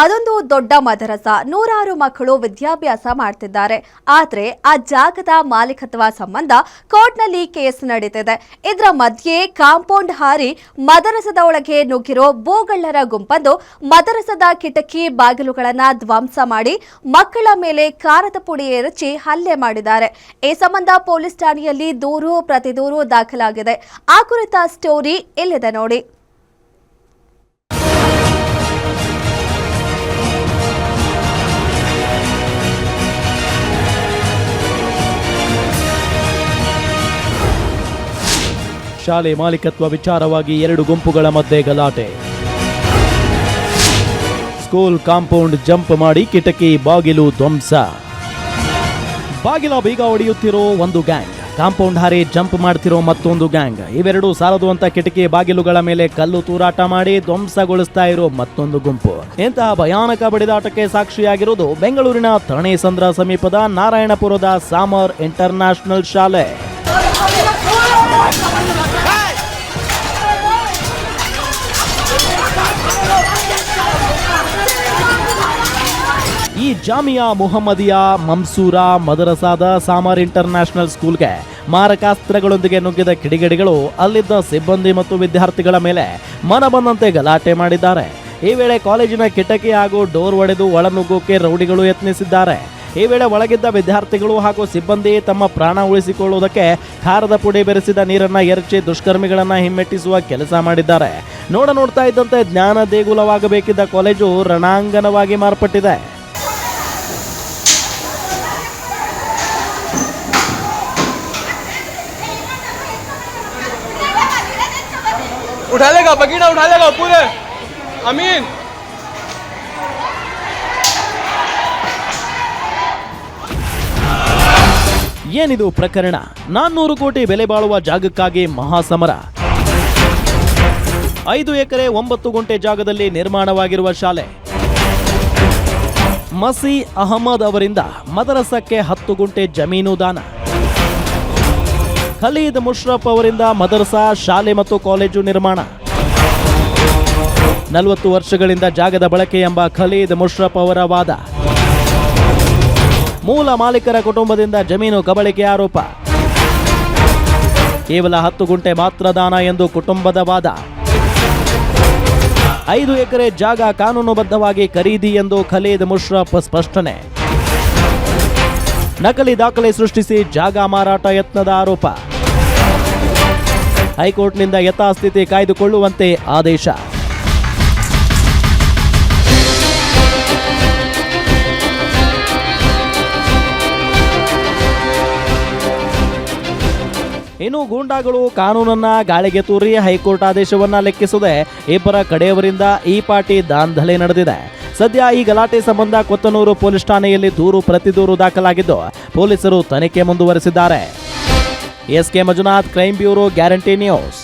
ಅದೊಂದು ದೊಡ್ಡ ಮದರಸ, ನೂರಾರು ಮಕ್ಕಳು ವಿದ್ಯಾಭ್ಯಾಸ ಮಾಡ್ತಿದ್ದಾರೆ. ಆದ್ರೆ ಆ ಜಾಗದ ಮಾಲೀಕತ್ವ ಸಂಬಂಧ ಕೋರ್ಟ್ನಲ್ಲಿ ಕೇಸ್ ನಡೀತಿದೆ. ಇದರ ಮಧ್ಯೆ ಕಾಂಪೌಂಡ್ ಹಾರಿ ಮದರಸದ ಒಳಗೆ ನುಗ್ಗಿರೋ ಭೂಗಳ್ಳರ ಗುಂಪೊಂದು ಮದರಸದ ಕಿಟಕಿ ಬಾಗಿಲುಗಳನ್ನ ಧ್ವಂಸ ಮಾಡಿ ಮಕ್ಕಳ ಮೇಲೆ ಖಾರದ ಪುಡಿ ಎರಚಿ ಹಲ್ಲೆ ಮಾಡಿದ್ದಾರೆ. ಈ ಸಂಬಂಧ ಪೊಲೀಸ್ ಠಾಣೆಯಲ್ಲಿ ದೂರು ಪ್ರತಿದೂರು ದಾಖಲಾಗಿದೆ. ಆ ಕುರಿತ ಸ್ಟೋರಿ ಇಲ್ಲಿದೆ ನೋಡಿ. ಶಾಲೆ ಮಾಲೀಕತ್ವ ವಿಚಾರವಾಗಿ ಎರಡು ಗುಂಪುಗಳ ಮಧ್ಯೆ ಗಲಾಟೆ. ಸ್ಕೂಲ್ ಕಾಂಪೌಂಡ್ ಜಂಪ್ ಮಾಡಿ ಕಿಟಕಿ ಬಾಗಿಲು ಧ್ವಂಸ. ಬಾಗಿಲ ಬೀಗ ಹೊಡೆಯುತ್ತಿರೋ ಒಂದು ಗ್ಯಾಂಗ್, ಕಾಂಪೌಂಡ್ ಹಾರಿ ಜಂಪ್ ಮಾಡ್ತಿರೋ ಮತ್ತೊಂದು ಗ್ಯಾಂಗ್. ಇವೆರಡು ಸಾಲದು ಅಂತ ಕಿಟಕಿ ಬಾಗಿಲುಗಳ ಮೇಲೆ ಕಲ್ಲು ತೂರಾಟ ಮಾಡಿ ಧ್ವಂಸಗೊಳಿಸ್ತಾ ಇರೋ ಮತ್ತೊಂದು ಗುಂಪು. ಇಂತಹ ಭಯಾನಕ ಬಡಿದಾಟಕ್ಕೆ ಸಾಕ್ಷಿಯಾಗಿರುವುದು ಬೆಂಗಳೂರಿನ ಥಣೇಸಂದ್ರ ಸಮೀಪದ ನಾರಾಯಣಪುರದ ಸಾಮರ್ ಇಂಟರ್ನ್ಯಾಷನಲ್ ಶಾಲೆ. ಈ ಜಾಮಿಯಾ ಮುಹಮ್ಮದಿಯಾ ಮಮ್ಸೂರಾ ಮದರಸಾದ ಸಾಮರ್ ಇಂಟರ್ನ್ಯಾಷನಲ್ ಸ್ಕೂಲ್ಗೆ ಮಾರಕಾಸ್ತ್ರಗಳೊಂದಿಗೆ ನುಗ್ಗಿದ ಕಿಡಿಗೇಡಿಗಳು ಅಲ್ಲಿದ್ದ ಸಿಬ್ಬಂದಿ ಮತ್ತು ವಿದ್ಯಾರ್ಥಿಗಳ ಮೇಲೆ ಮನಬಂದಂತೆ ಗಲಾಟೆ ಮಾಡಿದ್ದಾರೆ. ಈ ವೇಳೆ ಕಾಲೇಜಿನ ಕಿಟಕಿ ಹಾಗೂ ಡೋರ್ ಒಡೆದು ಒಳನುಗ್ಗೋಕೆ ರೌಡಿಗಳು ಯತ್ನಿಸಿದ್ದಾರೆ. ಈ ವೇಳೆ ಒಳಗಿದ್ದ ವಿದ್ಯಾರ್ಥಿಗಳು ಹಾಗೂ ಸಿಬ್ಬಂದಿ ತಮ್ಮ ಪ್ರಾಣ ಉಳಿಸಿಕೊಳ್ಳುವುದಕ್ಕೆ ಖಾರದ ಪುಡಿ ಬೆರೆಸಿದ ನೀರನ್ನ ಎರಚಿ ದುಷ್ಕರ್ಮಿಗಳನ್ನ ಹಿಮ್ಮೆಟ್ಟಿಸುವ ಕೆಲಸ ಮಾಡಿದ್ದಾರೆ. ನೋಡ್ತಾ ಇದ್ದಂತೆ ಜ್ಞಾನ ದೇಗುಲವಾಗಬೇಕಿದ್ದ ಕಾಲೇಜು ರಣಾಂಗಣವಾಗಿ ಮಾರ್ಪಟ್ಟಿದೆ. उठा लेगा बगीना, उठा लेगा पूरे अमीन. ಏನಿದು ಪ್ರಕರಣ? 400 ಕೋಟಿ ಬೆಲೆ ಬಾಳುವ ಜಾಗಕ್ಕಾಗಿ ಮಹಾಸಮರ. 5 ಎಕರೆ 9 ಗುಂಟೆ ಜಾಗದಲ್ಲಿ ನಿರ್ಮಾಣವಾಗಿರುವ ಶಾಲೆ. ಮಸಿ ಅಹಮದ್ ಅವರಿಂದ ಮದರಸಕ್ಕೆ 10 ಗುಂಟೆ ಜಮೀನು ದಾನ. ಖಲೀದ್ ಮುಷ್ರಫ್ ಅವರಿಂದ ಮದರಸಾ, ಶಾಲೆ ಮತ್ತು ಕಾಲೇಜು ನಿರ್ಮಾಣ. 40 ವರ್ಷಗಳಿಂದ ಜಾಗದ ಬಳಕೆ ಎಂಬ ಖಲೀದ್ ಮುಷ್ರಫ್ ಅವರ ವಾದ. ಮೂಲ ಮಾಲೀಕರ ಕುಟುಂಬದಿಂದ ಜಮೀನು ಕಬಳಿಕೆ ಆರೋಪ. ಕೇವಲ 10 ಗುಂಟೆ ಮಾತ್ರ ದಾನ ಎಂದು ಕುಟುಂಬದ ವಾದ. 5 ಎಕರೆ ಜಾಗ ಕಾನೂನುಬದ್ಧವಾಗಿ ಖರೀದಿ ಎಂದು ಖಲೀದ್ ಮುಷ್ರಫ್ ಸ್ಪಷ್ಟನೆ. ನಕಲಿ ದಾಖಲೆ ಸೃಷ್ಟಿಸಿ ಜಾಗ ಮಾರಾಟ ಯತ್ನದ ಆರೋಪ. ಹೈಕೋರ್ಟ್ನಿಂದ ಯಥಾಸ್ಥಿತಿ ಕಾಯ್ದುಕೊಳ್ಳುವಂತೆ ಆದೇಶ. ಇನ್ನು ಗೂಂಡಾಗಳು ಕಾನೂನನ್ನ ಗಾಳಿಗೆ ತೂರಿ ಹೈಕೋರ್ಟ್ ಆದೇಶವನ್ನ ಲೆಕ್ಕಿಸದೆ ಇಬ್ಬರ ಕಡೆಯವರಿಂದ ಈ ಪಾಟಿ ದಾಂಧಲೆ ನಡೆದಿದೆ. ಸದ್ಯ ಈ ಗಲಾಟೆ ಸಂಬಂಧ ಕೊತ್ತನೂರು ಪೊಲೀಸ್ ಠಾಣೆಯಲ್ಲಿ ದೂರು ಪ್ರತಿದೂರು ದಾಖಲಾಗಿದ್ದು ಪೊಲೀಸರು ತನಿಖೆ ಮುಂದುವರೆಸಿದ್ದಾರೆ. S K Manjunath, crime bureau, Guarantee news.